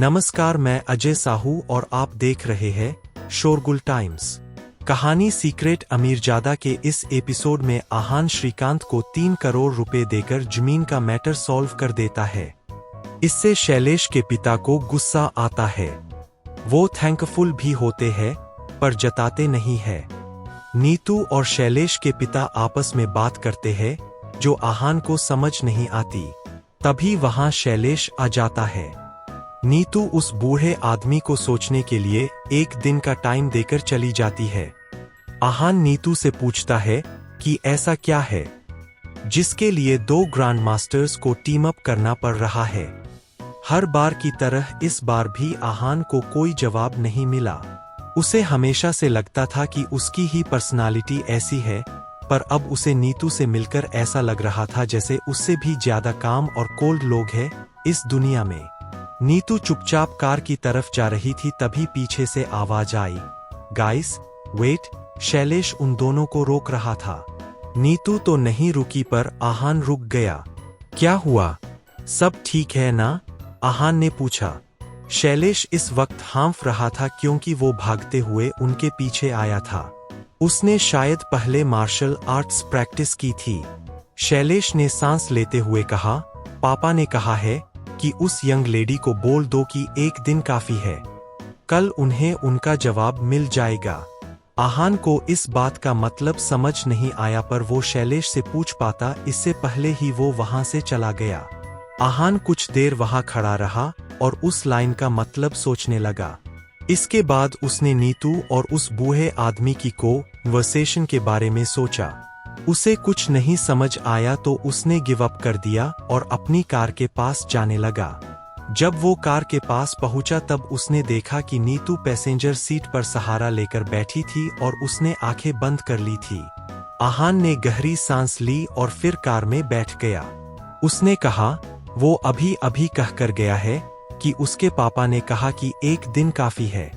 नमस्कार, मैं अजय साहू और आप देख रहे हैं शोरगुल टाइम्स। कहानी सीक्रेट अमीरजादा के इस एपिसोड में आहान श्रीकांत को 3 करोड़ रुपए देकर जमीन का मैटर सॉल्व कर देता है। इससे शैलेश के पिता को गुस्सा आता है। वो थैंकफुल भी होते हैं पर जताते नहीं है। नीतू और शैलेश के पिता आपस में बात करते हैं जो आहान को समझ नहीं आती। तभी वहां शैलेश आ जाता है। नीतू उस बूढ़े आदमी को सोचने के लिए 1 दिन का टाइम देकर चली जाती है। आहान नीतू से पूछता है कि ऐसा क्या है जिसके लिए 2 ग्रैंड मास्टर्स को टीम अप करना पड़ रहा है। हर बार की तरह इस बार भी आहान को कोई जवाब नहीं मिला। उसे हमेशा से लगता था कि उसकी ही पर्सनालिटी ऐसी है, पर अब उसे नीतू से मिलकर ऐसा लग रहा था जैसे उससे भी ज्यादा काम और कोल्ड लोग हैं इस दुनिया में। नीतू चुपचाप कार की तरफ जा रही थी, तभी पीछे से आवाज आई, गाइस वेट। शैलेश उन दोनों को रोक रहा था। नीतू तो नहीं रुकी पर आहान रुक गया। क्या हुआ, सब ठीक है ना? आहान ने पूछा। शैलेश इस वक्त हाँफ रहा था क्योंकि वो भागते हुए उनके पीछे आया था। उसने शायद पहले मार्शल आर्ट्स प्रैक्टिस की थी। शैलेश ने सांस लेते हुए कहा, पापा ने कहा है कि उस यंग लेडी को बोल दो कि 1 दिन काफी है। कल उन्हें उनका जवाब मिल जाएगा। आहान को इस बात का मतलब समझ नहीं आया, पर वो शैलेश से पूछ पाता इससे पहले ही वो वहां से चला गया। आहान कुछ देर वहां खड़ा रहा और उस लाइन का मतलब सोचने लगा। इसके बाद उसने नीतू और उस बूढ़े आदमी की कन्वर्सेशन के बारे में सोचा। उसे कुछ नहीं समझ आया तो उसने गिव अप कर दिया और अपनी कार के पास जाने लगा। जब वो कार के पास पहुंचा तब उसने देखा कि नीतू पैसेंजर सीट पर सहारा लेकर बैठी थी और उसने आंखें बंद कर ली थी। आहान ने गहरी सांस ली और फिर कार में बैठ गया। उसने कहा, वो अभी अभी कहकर गया है कि उसके पापा ने कहा कि 1 दिन काफी है।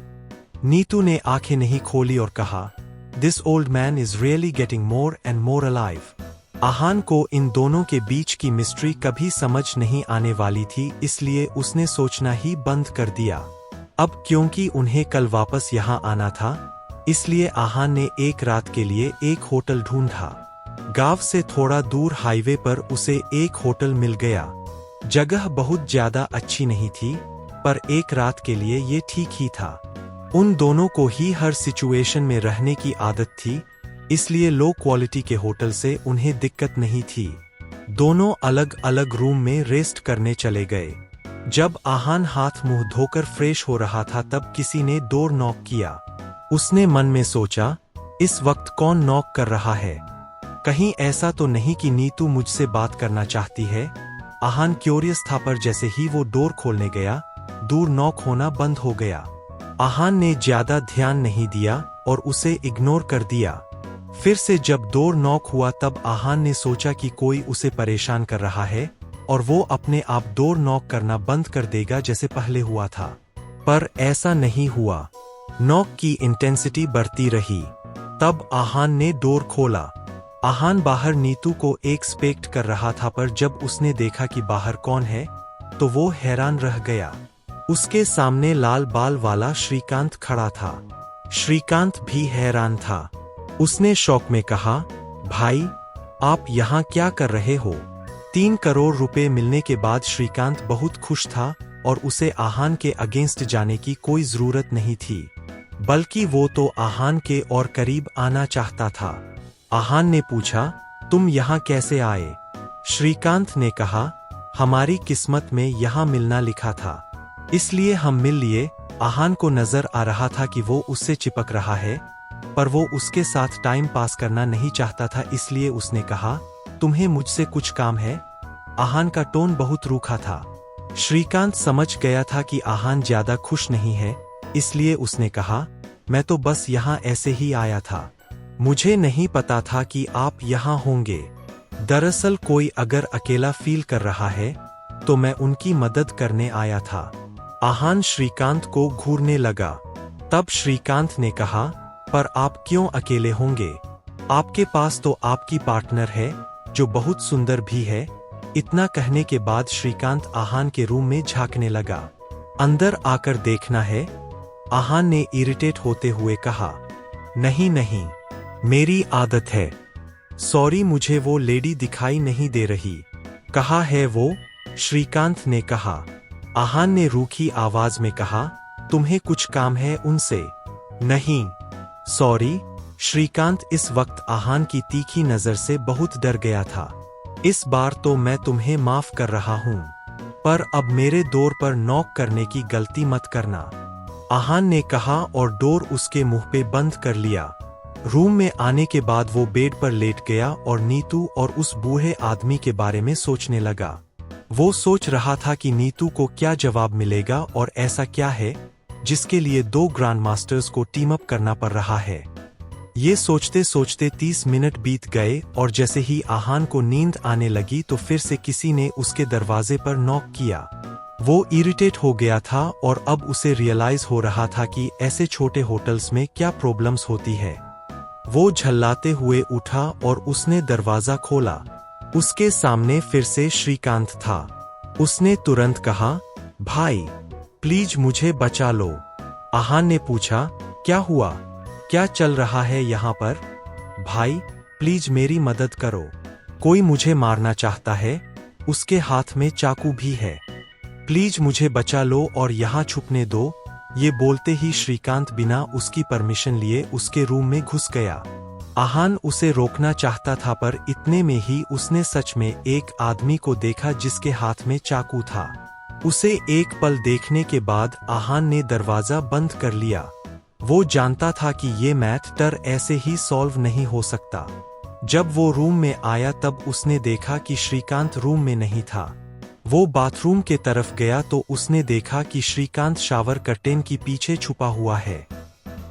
नीतू ने आंखें नहीं खोली और कहा, this old man is really getting more and more alive. Aahan को इन दोनों के बीच की मिस्ट्री कभी समझ नहीं आने वाली थी, इसलिए उसने सोचना ही बंद कर दिया। अब क्योंकि उन्हें कल वापस यहाँ आना था, इसलिए आहान ने 1 रात के लिए एक होटल ढूंढा। गांव से थोड़ा दूर हाईवे पर उसे एक होटल मिल गया। जगह बहुत ज्यादा अच्छी नहीं थी, पर 1 रात के लिए ये ठीक ही था। उन दोनों को ही हर सिचुएशन में रहने की आदत थी, इसलिए लो क्वालिटी के होटल से उन्हें दिक्कत नहीं थी। दोनों अलग अलग रूम में रेस्ट करने चले गए। जब आहान हाथ मुंह धोकर फ्रेश हो रहा था तब किसी ने डोर नॉक किया। उसने मन में सोचा, इस वक्त कौन नॉक कर रहा है? कहीं ऐसा तो नहीं कि नीतू मुझसे बात करना चाहती है? आहान क्यूरियस था, पर जैसे ही वो डोर खोलने गया, दूर नॉक होना बंद हो गया। आहान ने ज्यादा ध्यान नहीं दिया और उसे इग्नोर कर दिया। फिर से जब डोर नॉक हुआ तब आहान ने सोचा कि कोई उसे परेशान कर रहा है और वो अपने आप डोर नॉक करना बंद कर देगा जैसे पहले हुआ था, पर ऐसा नहीं हुआ। नॉक की इंटेंसिटी बढ़ती रही। तब आहान ने डोर खोला। आहान बाहर नीतू को एक्सपेक्ट कर रहा था, पर जब उसने देखा कि बाहर कौन है तो वो हैरान रह गया। उसके सामने लाल बाल वाला श्रीकांत खड़ा था। श्रीकांत भी हैरान था। उसने शौक में कहा, भाई आप यहाँ क्या कर रहे हो? 3 करोड़ रुपए मिलने के बाद श्रीकांत बहुत खुश था और उसे आहान के अगेंस्ट जाने की कोई जरूरत नहीं थी, बल्कि वो तो आहान के और करीब आना चाहता था। आहान ने पूछा, तुम यहाँ कैसे आए? श्रीकांत ने कहा, हमारी किस्मत में यहाँ मिलना लिखा था, इसलिए हम मिल लिए। आहान को नजर आ रहा था कि वो उससे चिपक रहा है, पर वो उसके साथ टाइम पास करना नहीं चाहता था, इसलिए उसने कहा, तुम्हें मुझसे कुछ काम है? आहान का टोन बहुत रूखा था। श्रीकांत समझ गया था कि आहान ज्यादा खुश नहीं है, इसलिए उसने कहा, मैं तो बस यहाँ ऐसे ही आया था, मुझे नहीं पता था कि आप यहाँ होंगे। दरअसल कोई अगर अकेला फील कर रहा है तो मैं उनकी मदद करने आया था। आहान श्रीकांत को घूरने लगा। तब श्रीकांत ने कहा, पर आप क्यों अकेले होंगे? आपके पास तो आपकी पार्टनर है जो बहुत सुंदर भी है। इतना कहने के बाद श्रीकांत आहान के रूम में झांकने लगा। अंदर आकर देखना है? आहान ने इरिटेट होते हुए कहा। नहीं नहीं, मेरी आदत है। सॉरी, मुझे वो लेडी दिखाई नहीं दे रही। कहाँ है वो? श्रीकांत ने कहा। आहान ने रूखी आवाज में कहा, तुम्हें कुछ काम है उनसे? नहीं। सॉरी। श्रीकांत इस वक्त आहान की तीखी नजर से बहुत डर गया था। इस बार तो मैं तुम्हें माफ कर रहा हूं, पर अब मेरे डोर पर नॉक करने की गलती मत करना, आहान ने कहा और डोर उसके मुंह पे बंद कर लिया। रूम में आने के बाद वो बेड पर लेट गया और नीतू और उस बूढ़े आदमी के बारे में सोचने लगा। वो सोच रहा था कि नीतू को क्या जवाब मिलेगा और ऐसा क्या है जिसके लिए 2 ग्रैंड मास्टर्स को टीम अप करना पड़ रहा है। ये सोचते सोचते 30 मिनट बीत गए और जैसे ही आहान को नींद आने लगी तो फिर से किसी ने उसके दरवाजे पर नॉक किया। वो इरिटेट हो गया था और अब उसे रियलाइज हो रहा था कि ऐसे छोटे होटल्स में क्या प्रॉब्लम्स होती है। वो झल्लाते हुए उठा और उसने दरवाजा खोला। उसके सामने फिर से श्रीकांत था। उसने तुरंत कहा, भाई प्लीज मुझे बचा लो। आहान ने पूछा, क्या हुआ? क्या चल रहा है यहाँ पर? भाई प्लीज मेरी मदद करो, कोई मुझे मारना चाहता है, उसके हाथ में चाकू भी है, प्लीज मुझे बचा लो और यहाँ छुपने दो। ये बोलते ही श्रीकांत बिना उसकी परमिशन लिए उसके रूम में घुस गया। आहान उसे रोकना चाहता था पर इतने में ही उसने सच में एक आदमी को देखा जिसके हाथ में चाकू था। उसे एक पल देखने के बाद आहान ने दरवाजा बंद कर लिया। वो जानता था कि ये मैटर ऐसे ही सॉल्व नहीं हो सकता। जब वो रूम में आया तब उसने देखा कि श्रीकांत रूम में नहीं था। वो बाथरूम के तरफ गया तो उसने देखा कि श्रीकांत शावर कर्टेन की पीछे छुपा हुआ है।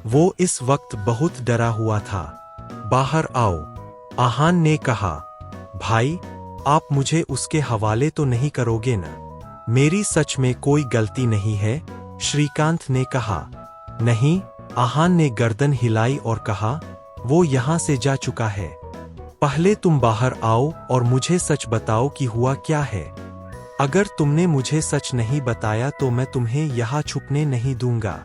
वो इस वक्त बहुत डरा हुआ था। बाहर आओ, आहान ने कहा। भाई आप मुझे उसके हवाले तो नहीं करोगे ना? मेरी सच में कोई गलती नहीं है, श्रीकांत ने कहा। नहीं, आहान ने गर्दन हिलाई और कहा, वो यहाँ से जा चुका है। पहले तुम बाहर आओ और मुझे सच बताओ कि हुआ क्या है। अगर तुमने मुझे सच नहीं बताया तो मैं तुम्हें यहाँ छुपने नहीं दूंगा।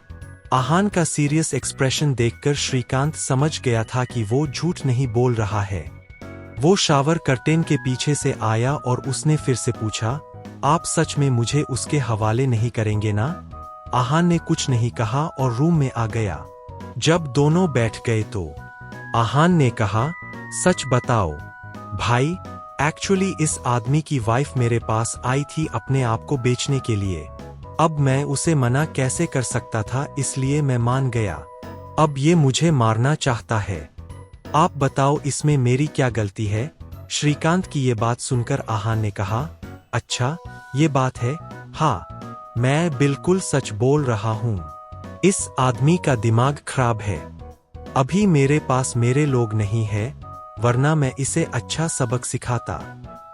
आहान का सीरियस एक्सप्रेशन देखकर श्रीकांत समझ गया था कि वो झूठ नहीं बोल रहा है। वो शावर कर्टेन के पीछे से आया और उसने फिर से पूछा, आप सच में मुझे उसके हवाले नहीं करेंगे ना? आहान ने कुछ नहीं कहा और रूम में आ गया। जब दोनों बैठ गए तो आहान ने कहा, सच बताओ भाई, एक्चुअली इस आदमी की वाइफ मेरे पास आई थी अपने आप को बेचने के लिए। अब मैं उसे मना कैसे कर सकता था, इसलिए मैं मान गया। अब ये मुझे मारना चाहता है। आप बताओ इसमें मेरी क्या गलती है? श्रीकांत की ये बात सुनकर आहान ने कहा, अच्छा ये बात है, हाँ मैं बिल्कुल सच बोल रहा हूँ। इस आदमी का दिमाग खराब है। अभी मेरे पास मेरे लोग नहीं है, वरना मैं इसे अच्छा सबक सिखाता।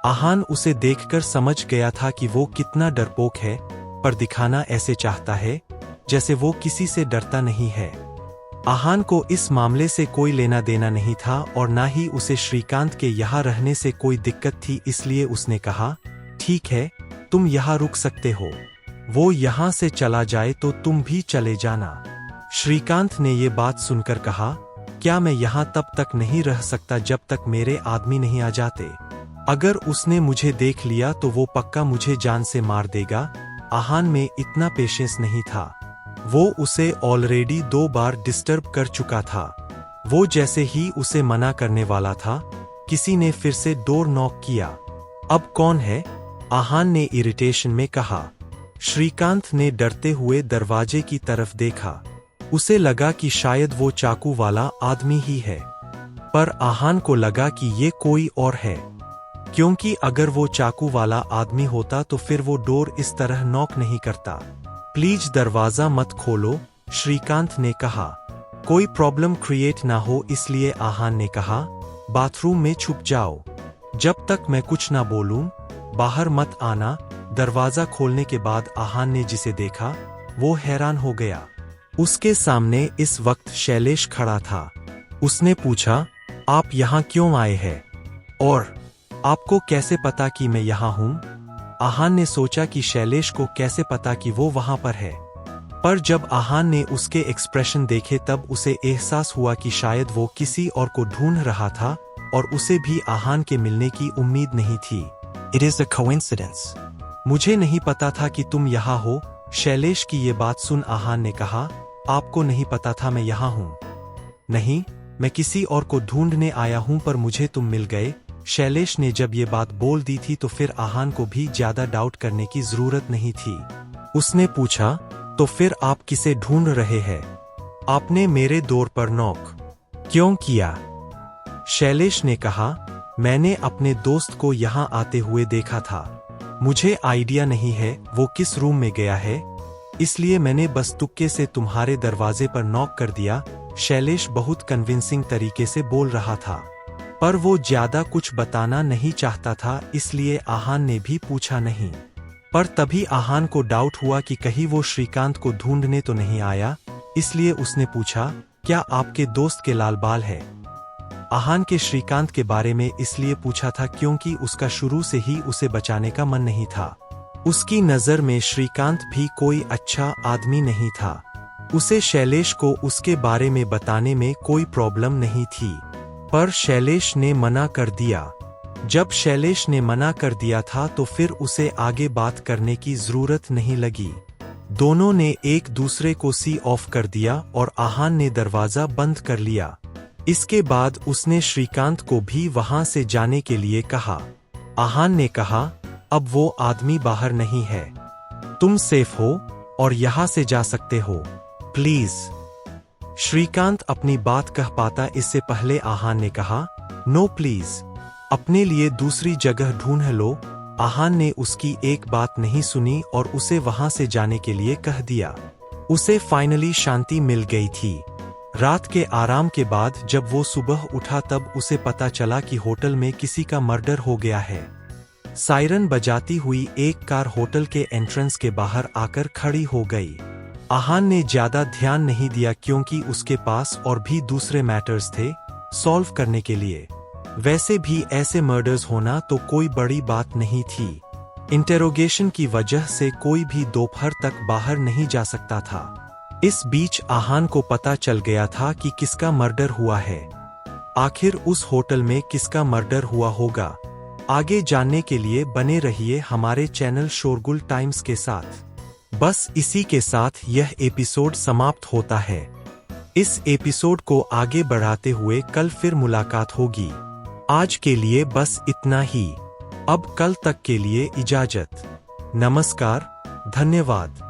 आहान उसे देखकर समझ गया था कि वो कितना डरपोक है, पर दिखाना ऐसे चाहता है जैसे वो किसी से डरता नहीं है। आहान को इस मामले से कोई लेना देना नहीं था और ना ही उसे श्रीकांत के यहाँ रहने से कोई दिक्कत थी, इसलिए उसने कहा, ठीक है तुम यहाँ रुक सकते हो, वो यहाँ से चला जाए तो तुम भी चले जाना। श्रीकांत ने ये बात सुनकर कहा, क्या मैं यहाँ तब तक नहीं रह सकता जब तक मेरे आदमी नहीं आ जाते? अगर उसने मुझे देख लिया तो वो पक्का मुझे जान से मार देगा। आहान में इतना पेशेंस नहीं था। वो उसे ऑलरेडी 2 बार डिस्टर्ब कर चुका था। वो जैसे ही उसे मना करने वाला था, किसी ने फिर से डोर नॉक किया। अब कौन है? आहान ने इरिटेशन में कहा। श्रीकांत ने डरते हुए दरवाजे की तरफ देखा। उसे लगा कि शायद वो चाकू वाला आदमी ही है, पर आहान को लगा कि ये कोई और है, क्योंकि अगर वो चाकू वाला आदमी होता तो फिर वो डोर इस तरह नॉक नहीं करता। प्लीज दरवाजा मत खोलो, श्रीकांत ने कहा। कोई प्रॉब्लम क्रिएट ना हो इसलिए आहान ने कहा, बाथरूम में छुप जाओ, जब तक मैं कुछ ना बोलूं बाहर मत आना। दरवाजा खोलने के बाद आहान ने जिसे देखा वो हैरान हो गया। उसके सामने इस वक्त शैलेश खड़ा था। उसने पूछा, आप यहाँ क्यों आए हैं? और आपको कैसे पता कि मैं यहाँ हूँ? आहान ने सोचा कि शैलेश को कैसे पता कि वो वहां पर है। पर जब आहान ने उसके एक्सप्रेशन देखे तब उसे एहसास हुआ कि शायद वो किसी और को ढूंढ रहा था और उसे भी आहान के मिलने की उम्मीद नहीं थी। It is a coincidence. मुझे नहीं पता था कि तुम यहाँ हो। शैलेश की ये बात सुन आहान ने कहा, आपको नहीं पता था मैं यहाँ हूँ? नहीं, मैं किसी और को ढूंढने आया हूँ पर मुझे तुम मिल गए। शैलेश ने जब ये बात बोल दी थी तो फिर आहान को भी ज्यादा डाउट करने की जरूरत नहीं थी। उसने पूछा, तो फिर आप किसे ढूंढ रहे हैं? आपने मेरे डोर पर नॉक क्यों किया? शैलेश ने कहा, मैंने अपने दोस्त को यहाँ आते हुए देखा था। मुझे आइडिया नहीं है वो किस रूम में गया है, इसलिए मैंने बस तुक्के से तुम्हारे दरवाजे पर नॉक कर दिया। शैलेश बहुत कन्विंसिंग तरीके से बोल रहा था, पर वो ज्यादा कुछ बताना नहीं चाहता था, इसलिए आहान ने भी पूछा नहीं। पर तभी आहान को डाउट हुआ कि कहीं वो श्रीकांत को ढूंढने तो नहीं आया, इसलिए उसने पूछा, क्या आपके दोस्त के लाल बाल है? आहान के श्रीकांत के बारे में इसलिए पूछा था क्योंकि उसका शुरू से ही उसे बचाने का मन नहीं था। उसकी नजर में श्रीकांत भी कोई अच्छा आदमी नहीं था। उसे शैलेश को उसके बारे में बताने में कोई प्रॉब्लम नहीं थी, पर शैलेश ने मना कर दिया। जब शैलेश ने मना कर दिया था तो फिर उसे आगे बात करने की जरूरत नहीं लगी। दोनों ने एक दूसरे को सी ऑफ कर दिया और आहान ने दरवाजा बंद कर लिया। इसके बाद उसने श्रीकांत को भी वहां से जाने के लिए कहा। आहान ने कहा, अब वो आदमी बाहर नहीं है, तुम सेफ हो और यहां से जा सकते हो, प्लीज। श्रीकांत अपनी बात कह पाता इससे पहले आहान ने कहा, नो प्लीज, अपने लिए दूसरी जगह ढूंढ लो। आहान ने उसकी एक बात नहीं सुनी और उसे वहां से जाने के लिए कह दिया। उसे फाइनली शांति मिल गई थी। रात के आराम के बाद जब वो सुबह उठा तब उसे पता चला कि होटल में किसी का मर्डर हो गया है। सायरन बजाती हुई एक कार होटल के एंट्रेंस के बाहर आकर खड़ी हो गई। आहान ने ज्यादा ध्यान नहीं दिया क्योंकि उसके पास और भी दूसरे मैटर्स थे सॉल्व करने के लिए। वैसे भी ऐसे मर्डर्स होना तो कोई बड़ी बात नहीं थी। इंटेरोगेशन की वजह से कोई भी दोपहर तक बाहर नहीं जा सकता था। इस बीच आहान को पता चल गया था कि किसका मर्डर हुआ है। आखिर उस होटल में किसका मर्डर हुआ होगा? आगे जानने के लिए बने रहिए हमारे चैनल शोरगुल टाइम्स के साथ। बस इसी के साथ यह एपिसोड समाप्त होता है। इस एपिसोड को आगे बढ़ाते हुए कल फिर मुलाकात होगी। आज के लिए बस इतना ही। अब कल तक के लिए इजाजत। नमस्कार, धन्यवाद।